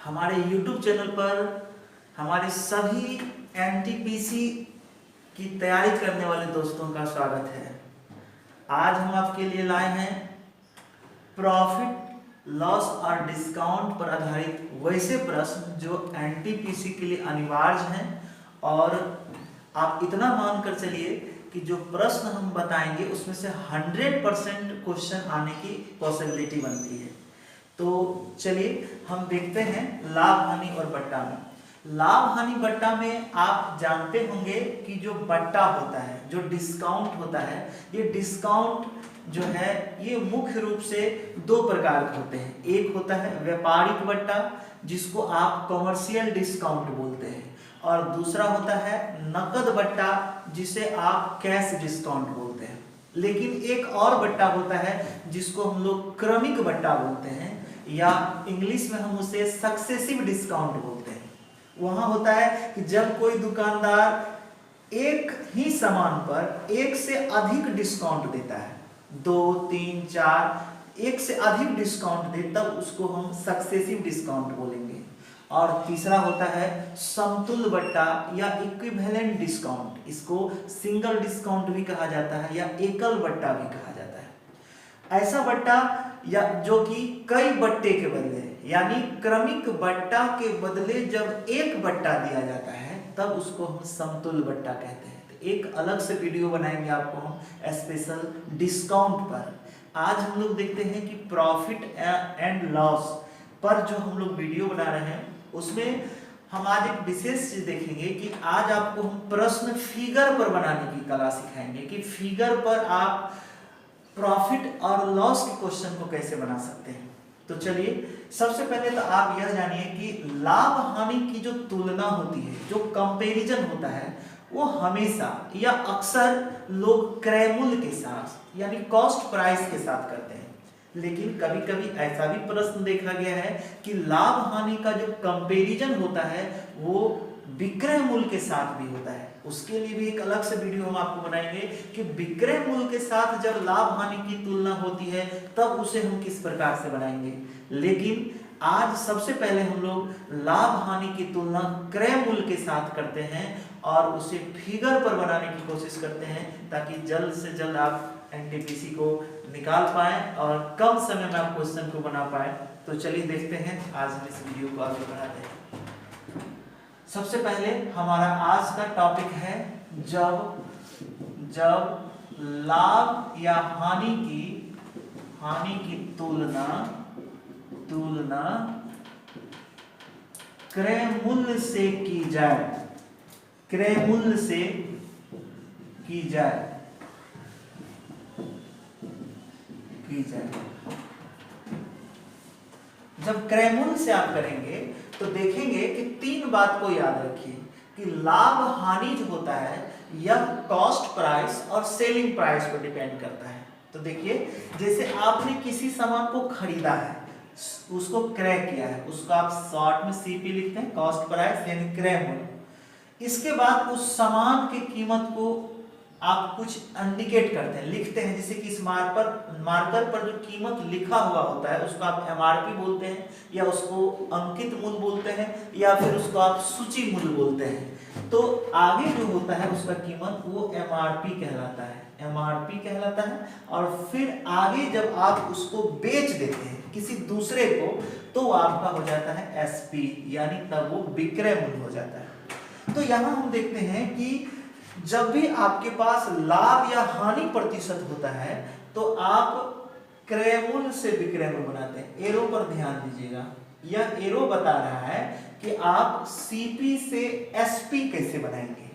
हमारे YouTube channel पर हमारे सभी एनटीपीसी की तैयारी करने वाले दोस्तों का स्वागत है। आज हम आपके लिए लाए हैं प्रॉफिट लॉस और डिस्काउंट पर आधारित वैसे प्रश्न जो एनटीपीसी के लिए अनिवार्य हैं, और आप इतना मानकर चलिए कि जो प्रश्न हम बताएंगे उसमें से 100% क्वेश्चन आने की पॉसिबिलिटी बनती है। तो चलिए हम देखते हैं लाभ हानि और बट्टा में। लाभ हानि बट्टा में आप जानते होंगे कि जो बट्टा होता है, जो डिस्काउंट होता है, ये डिस्काउंट जो है ये मुख्य रूप से दो प्रकार के होते हैं। एक होता है व्यापारिक बट्टा, जिसको आप कमर्शियल डिस्काउंट बोलते हैं, और दूसरा होता है नकद बट्टा, जिसे आप कैश डिस्काउंट बोलते हैं। लेकिन एक और बट्टा होता है जिसको हम लोग क्रमिक बट्टा बोलते हैं, या इंग्लिश में हम उसे सक्सेसिव डिस्काउंट बोलते हैं। वहां होता है कि जब कोई दुकानदार एक ही सामान पर एक से अधिक डिस्काउंट देता है, 2, 3, 4 एक से अधिक डिस्काउंट दे, तब उसको हम सक्सेसिव डिस्काउंट बोलेंगे। और तीसरा होता है समतुल्य बट्टा या इक्विवेलेंट डिस्काउंट, इसको सिंगल डिस्काउंट भी कहा जाता है या एकल बट्टा भी कहा जाता है। ऐसा बट्टा या जो कि कई बट्टे के बदले, यानी क्रमिक बट्टा के बदले जब एक बट्टा दिया जाता है, तब उसको हम समतुल्य बट्टा कहते हैं। तो एक अलग से वीडियो बनाएंगे आपको हम स्पेशल डिस्काउंट पर। आज हम लोग देखते हैं कि प्रॉफिट एंड लॉस पर जो हम लोग वीडियो बना रहे हैं, उसमें हम आज एक विशेष चीज देखेंगे कि आज आपको हम प्रश्न फिगर पर बनाने की कला सिखाएंगे कि फिगर पर आप प्रॉफिट और लॉस के क्वेश्चन को कैसे बना सकते हैं। तो चलिए सबसे पहले तो आप यह जानिए कि लाभ हानि की जो तुलना होती है, जो कंपैरिजन होता है, वो हमेशा या अक्सर लोग क्रय मूल्य के साथ यानी कॉस्ट प्राइस के साथ करते हैं। लेकिन कभी कभी ऐसा भी प्रश्न देखा गया है कि लाभ हानि का जो कंपैरिजन होता है वो विक्रय मूल्य के साथ भी होता है। उसके लिए भी एक अलग से वीडियो हम आपको बनाएंगे कि विक्रय मूल्य के साथ जब लाभ हानि की तुलना होती है तब उसे हम किस प्रकार से बनाएंगे। लेकिन आज सबसे पहले हम लोग लाभ हानि की तुलना क्रय मूल्य के साथ करते हैं और उसे फिगर पर बनाने की कोशिश करते हैं, ताकि जल्द से जल्द आप एनटीपीसी को निकाल पाए और कम समय में आप क्वेश्चन को बना पाए। तो चलिए देखते हैं, आज हम इस वीडियो को आगे बढ़ाते हैं। सबसे पहले हमारा आज का टॉपिक है जब लाभ या हानि की तुलना क्रय मूल्य से की जाए। जब क्रय मूल्य से आप करेंगे तो देखेंगे कि तीन बात को याद रखिए कि लाभ हानि जो होता है यह कॉस्ट प्राइस और सेलिंग प्राइस पर डिपेंड करता है। तो देखिए, जैसे आपने किसी सामान को खरीदा है, उसको क्रय किया है, उसको आप शॉर्ट में सीपी लिखते हैं, कॉस्ट प्राइस यानी क्रय मूल्य। इसके बाद उस सामान की कीमत को आप कुछ इंडिकेट करते हैं, लिखते हैं, जैसे कि इस मार्कर पर जो कीमत लिखा हुआ होता है उसको आप एमआरपी बोलते हैं, या उसको अंकित मूल्य बोलते हैं, या फिर उसको आप सूची मूल्य बोलते हैं। तो आगे जो होता है उसका कीमत वो एमआरपी कहलाता है। और फिर आगे जब आप उसको बेच देते हैं किसी दूसरे को, तो आपका हो जाता है एसपी, यानी तब वो विक्रय मूल्य हो जाता है। तो यहाँ हम देखते हैं कि जब भी आपके पास लाभ या हानि प्रतिशत होता है तो आप क्रय मूल्य से विक्रय मूल्य बनाते हैं। एरो पर ध्यान दीजिएगा, यह एरो बता रहा है कि आप सीपी से एसपी कैसे बनाएंगे।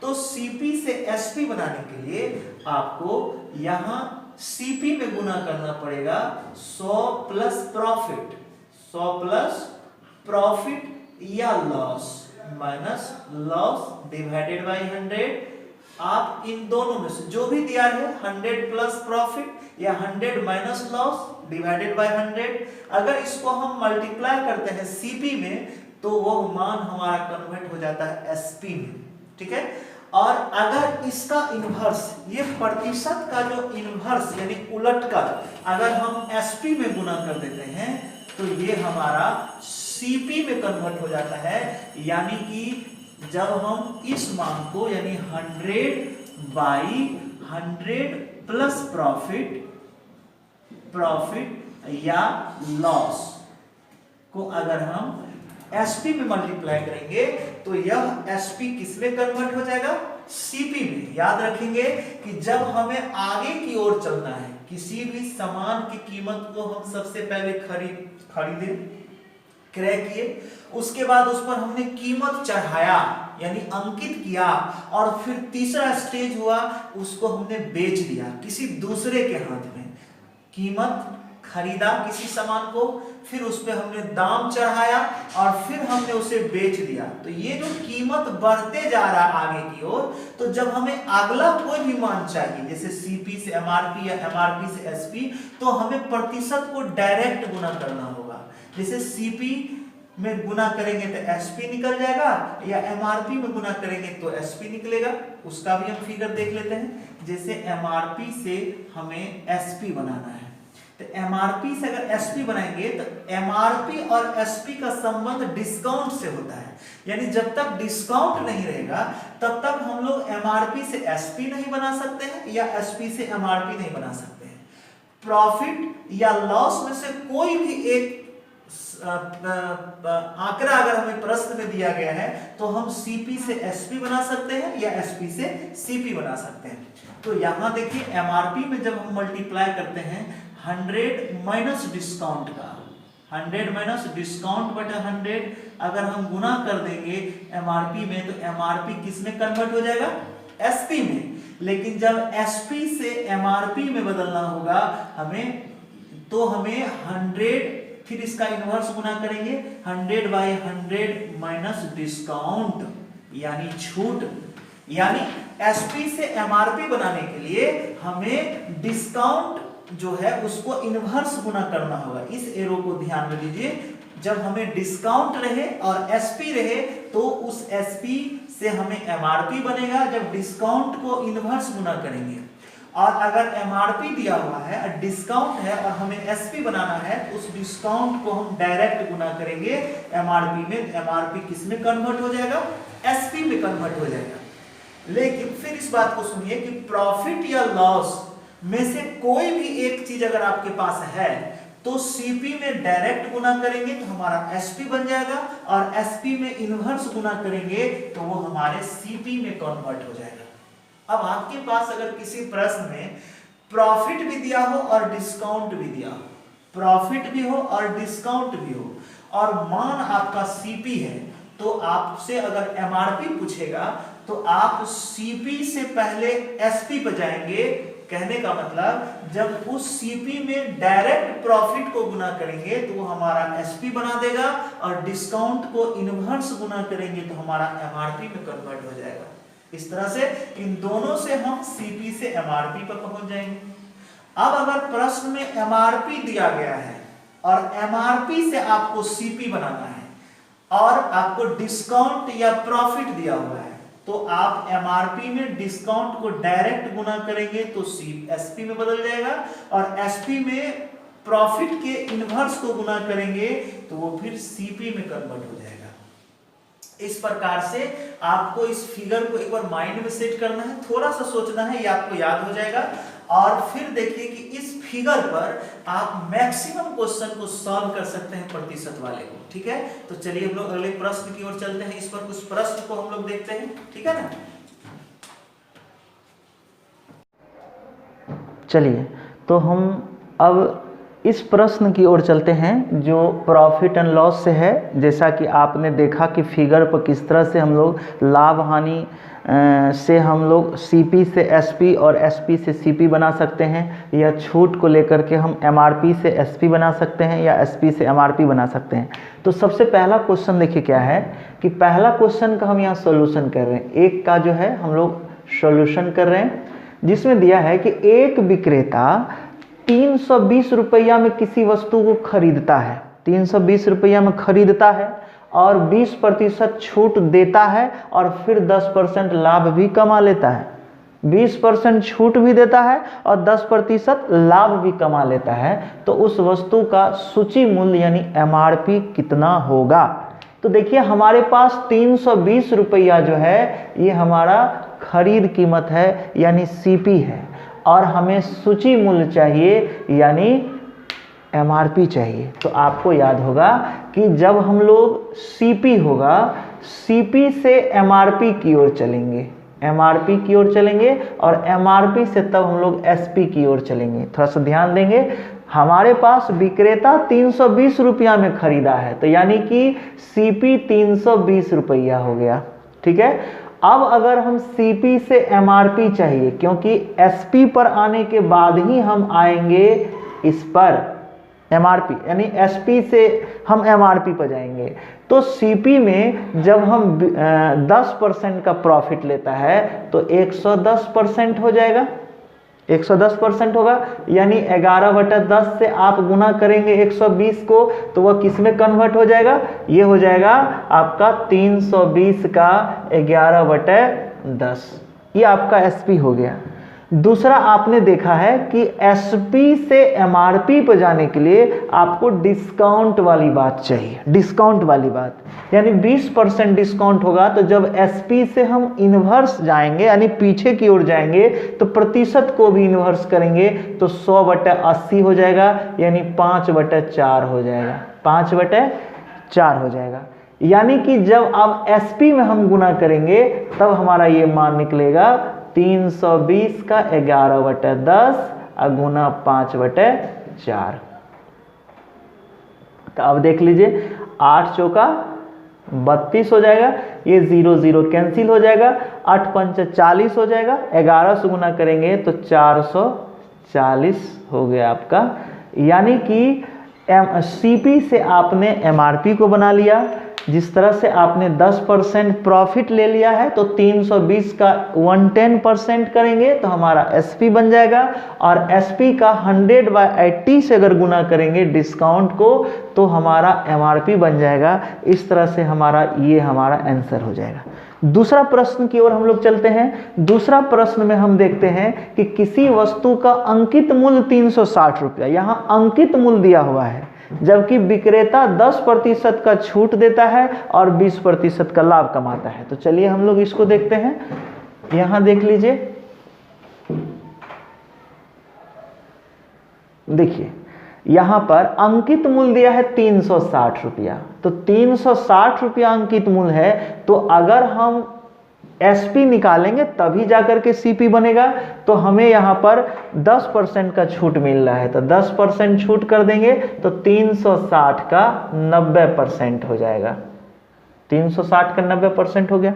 तो सीपी से एसपी बनाने के लिए आपको यहां सीपी में गुना करना पड़ेगा 100 प्लस प्रॉफिट या loss minus loss divided by 100। आप इन दोनों में से जो भी दिया है 100 प्लस प्रॉफिट या 100 माइनस लॉस डिवाइडेड बाय 100, अगर इसको हम मल्टीप्लाई करते हैं सीपी में तो वो मान हमारा कन्वर्ट हो जाता है एसपी में। ठीक है, और अगर इसका इन्वर्स, ये प्रतिशत का जो इन्वर्स यानी उलट कर अगर हम एसपी में गुना कर देते हैं तो ये हमारा सीपी में कन्वर्ट हो जाता है। यानी कि जब हम इस मान को यानी 100/100 प्लस प्रॉफिट या लॉस को अगर हम एसपी में मल्टीप्लाई करेंगे तो यह एसपी किस में कन्वर्ट हो जाएगा? सीपी में। याद रखेंगे कि जब हमें आगे की ओर चलना है, किसी भी सामान की कीमत को हम सबसे पहले खरीदे, क्रय किए, उसके बाद उस पर हमने कीमत चढ़ाया यानी अंकित किया, और फिर तीसरा स्टेज हुआ उसको हमने बेच दिया किसी दूसरे के हाथ में। कीमत खरीदा किसी सामान को, फिर उस पे हमने दाम चढ़ाया और फिर हमने उसे बेच दिया। तो ये जो कीमत बढ़ते जा रहा है आगे की ओर, तो जब हमें अगला कोई भी मान चाहिए जैसे सीपी से एमआरपी या एमआरपी से एसपी, तो हमें प्रतिशत को डायरेक्ट गुना करना होगा। जैसे सीपी में गुना करेंगे तो एसपी निकल जाएगा, या एमआरपी में गुना करेंगे तो एसपी निकलेगा। उसका भी हम फिगर देख लेते हैं। जैसे एमआरपी से हमें एसपी बनाना है, तो एमआरपी से अगर एसपी बनाएंगे तो एमआरपी और एसपी का संबंध डिस्काउंट से होता है। यानी जब तक डिस्काउंट नहीं रहेगा तब तक हम लोग एमआरपी से एसपी नहीं बना सकते हैं या एसपी से एमआरपी नहीं बना सकते हैं। प्रॉफिट या लॉस में से कोई भी एक आंकड़ा अगर हमें प्रश्न में दिया गया है तो हम सीपी से एसपी बना सकते हैं या एसपी से सीपी बना सकते हैं। तो यहां देखिए एमआरपी में जब हम मल्टीप्लाई करते हैं 100 माइनस डिस्काउंट का, 100 माइनस डिस्काउंट बटा 100 अगर हम गुना कर देंगे एमआरपी में, तो एमआरपी किस में कन्वर्ट हो जाएगा? एसपी में। लेकिन जब एसपी से एमआरपी में बदलना होगा हमें, तो हमें 100 फिर इसका इनवर्स गुना करेंगे 100/100 माइनस डिस्काउंट यानी छूट। यानी एसपी से एमआरपी बनाने के लिए हमें डिस्काउंट जो है उसको इनवर्स गुना करना होगा। इस एरो को ध्यान में दीजिए। जब हमें डिस्काउंट रहे और एसपी रहे तो उस एसपी से हमें एमआरपी बनेगा जब डिस्काउंट को इनवर्स गुना करेंगे। और अगर एमआरपी दिया हुआ है और डिस्काउंट है और हमें एसपी बनाना है, उस डिस्काउंट को हम डायरेक्ट गुना करेंगे एमआरपी में। एमआरपी किस में कन्वर्ट हो जाएगा? एसपी में कन्वर्ट हो जाएगा। लेकिन फिर इस बात को सुनिए कि प्रॉफिट या लॉस में से कोई भी एक चीज अगर आपके पास है तो सीपी में डायरेक्ट गुना करेंगे तो हमारा एसपी बन जाएगा, और एसपी में इनवर्स गुना करेंगे तो वो हमारे सीपी में कन्वर्ट हो जाएगा। अब आपके पास अगर किसी प्रश्न में प्रॉफिट भी दिया हो और डिस्काउंट भी दिया हो, प्रॉफिट भी हो और डिस्काउंट भी हो, और मान आपका सीपी है, तो आपसे अगर एमआरपी पूछेगा तो आप सीपी से पहले एसपी पे जाएंगे। कहने का मतलब जब उस सीपी में डायरेक्ट प्रॉफिट को गुना करेंगे तो वो हमारा एसपी बना देगा, और डिस्काउंट को इनवर्स गुना करेंगे तो हमारा एमआरपी में कन्वर्ट हो जाएगा। इस तरह से इन दोनों से हम सीपी से एमआरपी पर पहुंच जाएंगे। अब अगर प्रश्न में एमआरपी दिया गया है और एमआरपी से आपको सीपी बनाना है और आपको डिस्काउंट या प्रॉफिट दिया हुआ है, तो आप एमआरपी में डिस्काउंट को डायरेक्ट गुना करेंगे तो एसपी में बदल जाएगा, और एसपी में प्रॉफिट के इनवर्स को गुना करेंगे तो वो फिर सीपी में कन्वर्ट हो जाएगा। इस प्रकार से आपको इस फिगर को एक बार माइंड में सेट करना है, थोड़ा सा सोचना है, ये आपको याद हो जाएगा। और फिर देखिए कि इस फिगर पर आप मैक्सिमम क्वेश्चन को सॉल्व कर सकते हैं प्रतिशत वाले को। ठीक है, तो चलिए हम लोग अगले प्रश्न की ओर चलते हैं। इस पर कुछ प्रश्न को हम लोग देखते हैं। ठीक है ना, चलिए तो हम अब इस प्रश्न की ओर चलते हैं जो प्रॉफिट एंड लॉस से है। जैसा कि आपने देखा कि फिगर पर किस तरह से हम लोग लाभ हानि से हम लोग सीपी से एसपी और एसपी से सीपी बना सकते हैं, या छूट को लेकर के हम एमआरपी से एसपी बना सकते हैं या एसपी से एमआरपी बना सकते हैं। तो सबसे पहला क्वेश्चन देखिए क्या है कि पहला क्वेश्चन का हम यहाँ सॉल्यूशन कर रहे हैं। एक का जो है हम लोग सॉल्यूशन कर रहे हैं, जिसमें दिया है कि एक विक्रेता 320 रुपया में किसी वस्तु को खरीदता है, 320 रुपया में खरीदता है और 20% छूट देता है और फिर 10% लाभ भी कमा लेता है। 20% छूट भी देता है और 10% लाभ भी कमा लेता है, तो उस वस्तु का सूची मूल्य यानी MRP कितना होगा। तो देखिए हमारे पास 320 रुपया जो है ये हमारा खरीद कीमत है यानी CP है, और हमें सूची मूल्य चाहिए यानी MRP चाहिए। तो आपको याद होगा कि जब हम लोग CP होगा, CP से MRP की ओर चलेंगे, MRP की ओर चलेंगे, और MRP से तब हम लोग SP की ओर चलेंगे। थोड़ा सा ध्यान देंगे, हमारे पास विक्रेता 320 रुपया में खरीदा है, तो यानी कि CP 320 रुपया हो गया, ठीक है। अब अगर हम CP से MRP चाहिए, क्योंकि SP पर आने के बाद ही हम आएंगे इस पर MRP, यानी SP से हम MRP पर जाएंगे, तो CP में जब हम 10% का प्रॉफिट लेता है तो 110% हो जाएगा, 110% होगा, यानी 11/10 से आप गुना करेंगे 120 को, तो वह किस में कन्वर्ट हो जाएगा, ये हो जाएगा आपका 320 का 11/10, ये आपका SP हो गया। दूसरा आपने देखा है कि SP से MRP पर जाने के लिए आपको डिस्काउंट वाली बात चाहिए, डिस्काउंट वाली बात, यानी 20% डिस्काउंट होगा। तो जब SP से हम इन्वर्स जाएंगे यानी पीछे की ओर जाएंगे तो प्रतिशत को भी इन्वर्स करेंगे, तो 100/80 हो जाएगा, यानी 5/4 हो जाएगा, 5/4 हो जाएगा। यानी कि जब अब SP में हम गुना करेंगे तब हमारा ये मान निकलेगा 320 का 11/10 गुना 5/4। तो अब देख लीजिए 8 चौका 32 हो जाएगा, ये 0 0 कैंसिल हो जाएगा, 8 पंच 40 हो जाएगा, 11 से गुना करेंगे तो 440 हो गया आपका। यानी कि CP से आपने MRP को बना लिया, जिस तरह से आपने 10% प्रॉफिट ले लिया है तो 320 का 110% करेंगे तो हमारा SP बन जाएगा, और SP का 100/80 से अगर गुना करेंगे डिस्काउंट को तो हमारा MRP बन जाएगा। इस तरह से ये हमारा आंसर हो जाएगा। दूसरा प्रश्न की ओर हम लोग चलते हैं। दूसरा प्रश्न में हम देखते हैं कि किसी वस्तु का अंकित मूल्य 360 रुपया, यहाँ अंकित मूल्य दिया हुआ है, जबकि विक्रेता 10% का छूट देता है और 20% का लाभ कमाता है। तो चलिए हम लोग इसको देखते हैं। यहां देख लीजिए, देखिए यहां पर अंकित मूल्य दिया है 360 रुपया, तो 360 रुपया अंकित मूल्य है, तो अगर हम SP निकालेंगे तभी जाकर के CP बनेगा। तो हमें यहाँ पर 10% का छूट मिल रहा है, तो 10% छूट कर देंगे तो 360 का 90% हो जाएगा, 360 का 90% हो गया।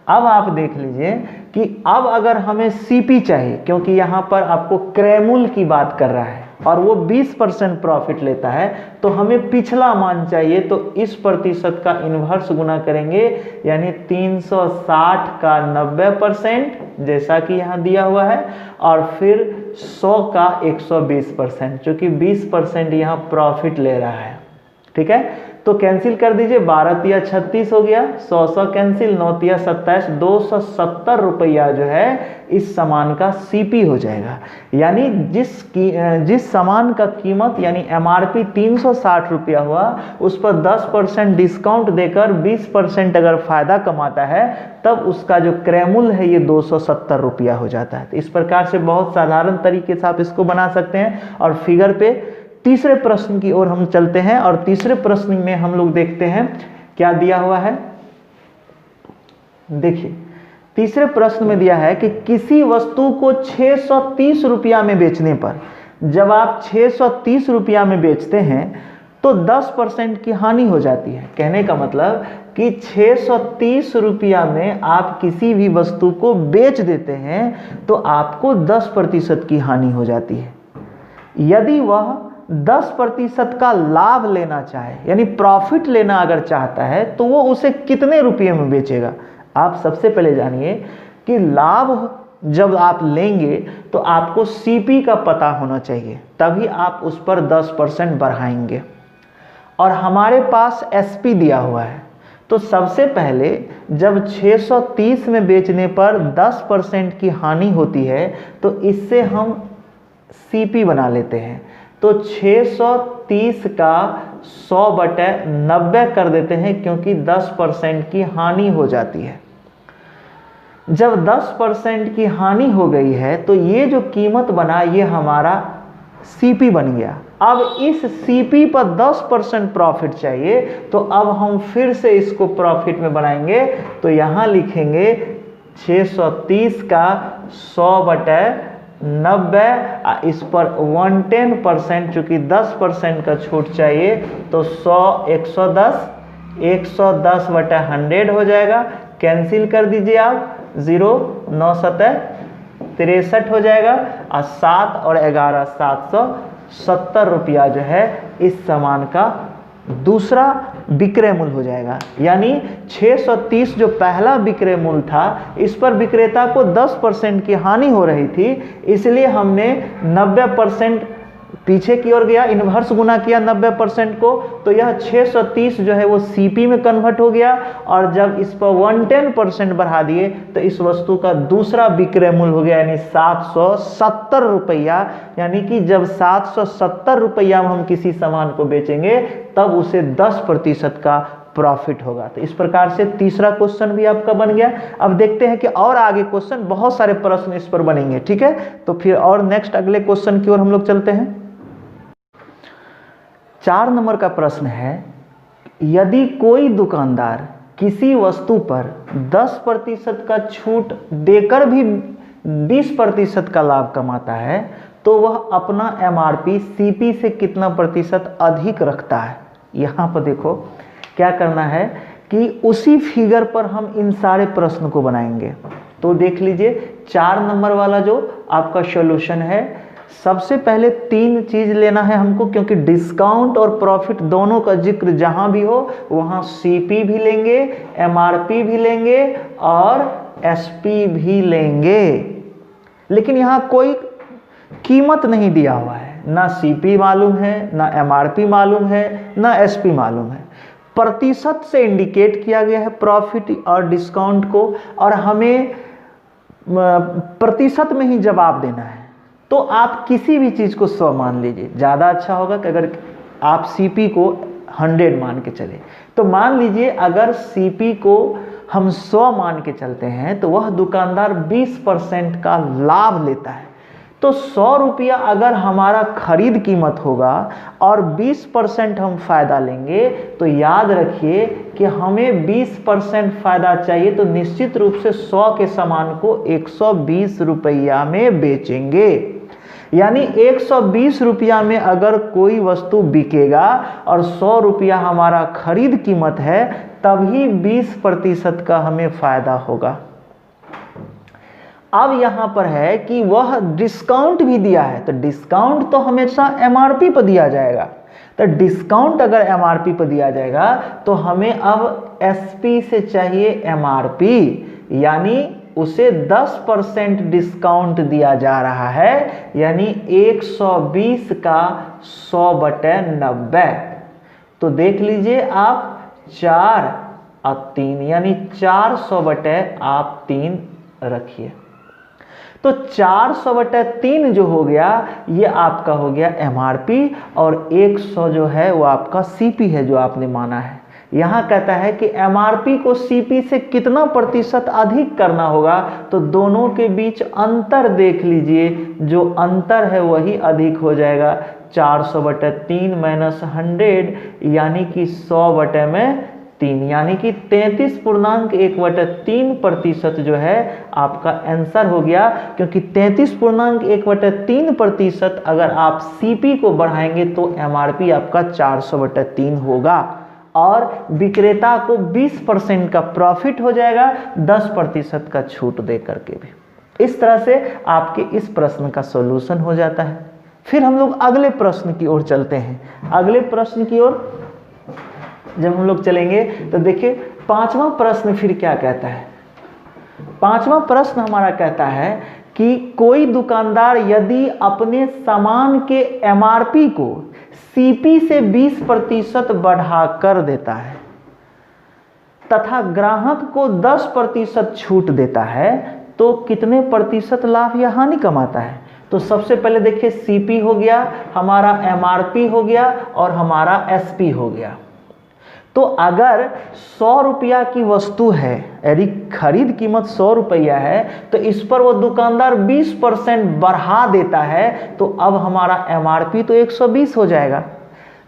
अब आप देख लीजिए कि अब अगर हमें CP चाहिए, क्योंकि यहाँ पर आपको क्रय मूल्य की बात कर रहा है और वो 20% प्रॉफिट लेता है, तो हमें पिछला मान चाहिए, तो इस प्रतिशत का इन्वर्स गुना करेंगे, यानी 360 का 90% जैसा कि यहाँ दिया हुआ है, और फिर 100 का 120%, चूँकि 20% यहाँ प्रॉफिट ले रहा है, ठीक है। तो कैंसिल कर दीजिए, 12 तिया 36 हो गया, 100 कैंसिल, 9 तिया 27, 270 रुपया जो है इस सामान का CP हो जाएगा। यानी जिस सामान का कीमत यानी MRP 360 रुपया हुआ, उस पर 10% डिस्काउंट देकर 20% अगर फायदा कमाता है, तब उसका जो क्रय मूल्य है ये 270 रुपया हो जाता है। तो इस प्रकार से बहुत साधारण तरीके से आप इसको बना सकते हैं। और फिगर पे तीसरे प्रश्न की ओर हम चलते हैं, और तीसरे प्रश्न में हम लोग देखते हैं क्या दिया हुआ है। देखिए तीसरे प्रश्न में दिया है कि किसी वस्तु को 630 रुपया में बेचने पर, जब आप 630 रुपया में बेचते हैं तो 10% की हानि हो जाती है। कहने का मतलब कि 630 रुपया में आप किसी भी वस्तु को बेच देते हैं तो आपको 10% की हानि हो जाती है। यदि वह 10% का लाभ लेना चाहे, यानी प्रॉफिट लेना अगर चाहता है, तो वो उसे कितने रुपये में बेचेगा। आप सबसे पहले जानिए कि लाभ जब आप लेंगे तो आपको CP का पता होना चाहिए, तभी आप उस पर 10% बढ़ाएंगे। और हमारे पास SP दिया हुआ है, तो सबसे पहले जब 630 में बेचने पर 10% की हानि होती है तो इससे हम सीपी बना लेते हैं। तो 630 का 100/90 कर देते हैं, क्योंकि 10% की हानि हो जाती है। जब 10% की हानि हो गई है तो ये जो कीमत बना ये हमारा सीपी बन गया। अब इस सीपी पर 10% प्रॉफिट चाहिए, तो अब हम फिर से इसको प्रॉफिट में बनाएंगे। तो यहाँ लिखेंगे 630 का 100/90, इस पर 110%, चूँकि 10% का छूट चाहिए तो 110 110/100 हो जाएगा। कैंसिल कर दीजिए आप, 0 9 7 63 हो जाएगा, और 7 और 11 770 रुपया जो है इस सामान का दूसरा विक्रय मूल्य हो जाएगा। यानी 630 जो पहला विक्रय मूल्य था, इस पर विक्रेता को 10% की हानि हो रही थी, इसलिए हमने 90% पीछे की ओर गया, इन्वर्स गुना किया 90% को, तो यह 630 जो है वो सीपी में कन्वर्ट हो गया। और जब इस पर 110% बढ़ा दिए तो इस वस्तु का दूसरा विक्रय मूल्य हो गया, यानी 770 रुपया। यानी कि जब 770 रुपया में हम किसी सामान को बेचेंगे तब उसे 10% का प्रॉफिट होगा। तो इस प्रकार से तीसरा क्वेश्चन भी आपका बन गया। अब देखते हैं कि और आगे क्वेश्चन, बहुत सारे प्रश्न इस पर बनेंगे, ठीक है। तो फिर और नेक्स्ट अगले क्वेश्चन की ओर हम लोग चलते हैं। 4 नंबर का प्रश्न है, यदि कोई दुकानदार किसी वस्तु पर 10% का छूट देकर भी 20% का लाभ कमाता है तो वह अपना एमआरपी सीपी से कितना प्रतिशत अधिक रखता है। यहाँ पर देखो क्या करना है कि उसी फिगर पर हम इन सारे प्रश्न को बनाएंगे। तो देख लीजिए 4 नंबर वाला जो आपका सॉल्यूशन है, सबसे पहले 3 चीज लेना है हमको, क्योंकि डिस्काउंट और प्रॉफिट दोनों का जिक्र जहां भी हो वहां सीपी भी लेंगे, एमआरपी भी लेंगे और एसपी भी लेंगे। लेकिन यहां कोई कीमत नहीं दिया हुआ है, ना सीपी मालूम है, ना एमआरपी मालूम है, ना एसपी मालूम है। प्रतिशत से इंडिकेट किया गया है प्रॉफिट और डिस्काउंट को, और हमें प्रतिशत में ही जवाब देना है। तो आप किसी भी चीज़ को 100 मान लीजिए, ज़्यादा अच्छा होगा कि अगर आप सीपी को 100 मान के चले। तो मान लीजिए अगर सीपी को हम 100 मान के चलते हैं तो वह दुकानदार 20% का लाभ लेता है। तो 100 रुपया अगर हमारा खरीद कीमत होगा और 20% हम फायदा लेंगे, तो याद रखिए कि हमें 20% फायदा चाहिए, तो निश्चित रूप से 100 के सामान को 120 रुपया में बेचेंगे। यानी 120 रुपया में अगर कोई वस्तु बिकेगा और 100 रुपया हमारा खरीद कीमत है, तभी 20% का हमें फायदा होगा। अब यहां पर है कि वह डिस्काउंट भी दिया है, तो डिस्काउंट तो हमेशा एमआरपी पर दिया जाएगा। तो डिस्काउंट अगर एमआरपी पर दिया जाएगा तो हमें अब एसपी से चाहिए एमआरपी, यानी उसे 10% डिस्काउंट दिया जा रहा है, यानी 120 का 100/90। तो देख लीजिए आप 4 और 3, यानी 400/3 रखिए। तो 400/3 जो हो गया ये आपका हो गया एमआरपी, और 100 जो है वो आपका सीपी है जो आपने माना है। यहाँ कहता है कि एमआरपी को सीपी से कितना प्रतिशत अधिक करना होगा, तो दोनों के बीच अंतर देख लीजिए, जो अंतर है वही अधिक हो जाएगा। 400/3 माइनस 100 यानी कि 100/3, यानी कि 33.1/3% जो है आपका आंसर हो गया। क्योंकि 33.1/3% अगर आप सीपी को बढ़ाएंगे तो एमआरपी आपका 400/3 होगा, और विक्रेता को 20% का प्रॉफिट हो जाएगा 10% का छूट दे करके भी। इस तरह से आपके इस प्रश्न का सॉल्यूशन हो जाता है। फिर हम लोग अगले प्रश्न की ओर चलते हैं। अगले प्रश्न की ओर जब हम लोग चलेंगे तो देखिए 5वां प्रश्न फिर क्या कहता है। 5वां प्रश्न हमारा कहता है कि कोई दुकानदार यदि अपने सामान के एमआरपी को सीपी से 20% बढ़ा कर देता है, तथा ग्राहक को 10% छूट देता है तो कितने प्रतिशत लाभ या हानि कमाता है? तो सबसे पहले देखिए सीपी हो गया, हमारा एमआरपी हो गया और हमारा एसपी हो गया। तो अगर 100 रुपया की वस्तु है, यदि खरीद कीमत 100 रुपया है तो इस पर वो दुकानदार 20% बढ़ा देता है तो अब हमारा एमआरपी तो 120 हो जाएगा,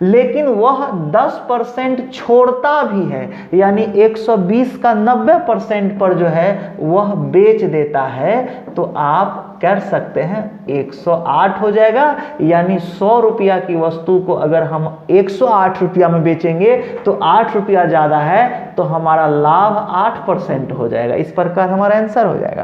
लेकिन वह 10% छोड़ता भी है, यानी 120 का 90% पर जो है वह बेच देता है, तो आप कर सकते हैं 108 हो जाएगा। यानी 100 रुपया की वस्तु को अगर हम 108 रुपया में बेचेंगे तो 8 रुपया ज़्यादा है तो हमारा लाभ 8% हो जाएगा। इस प्रकार हमारा आंसर हो जाएगा।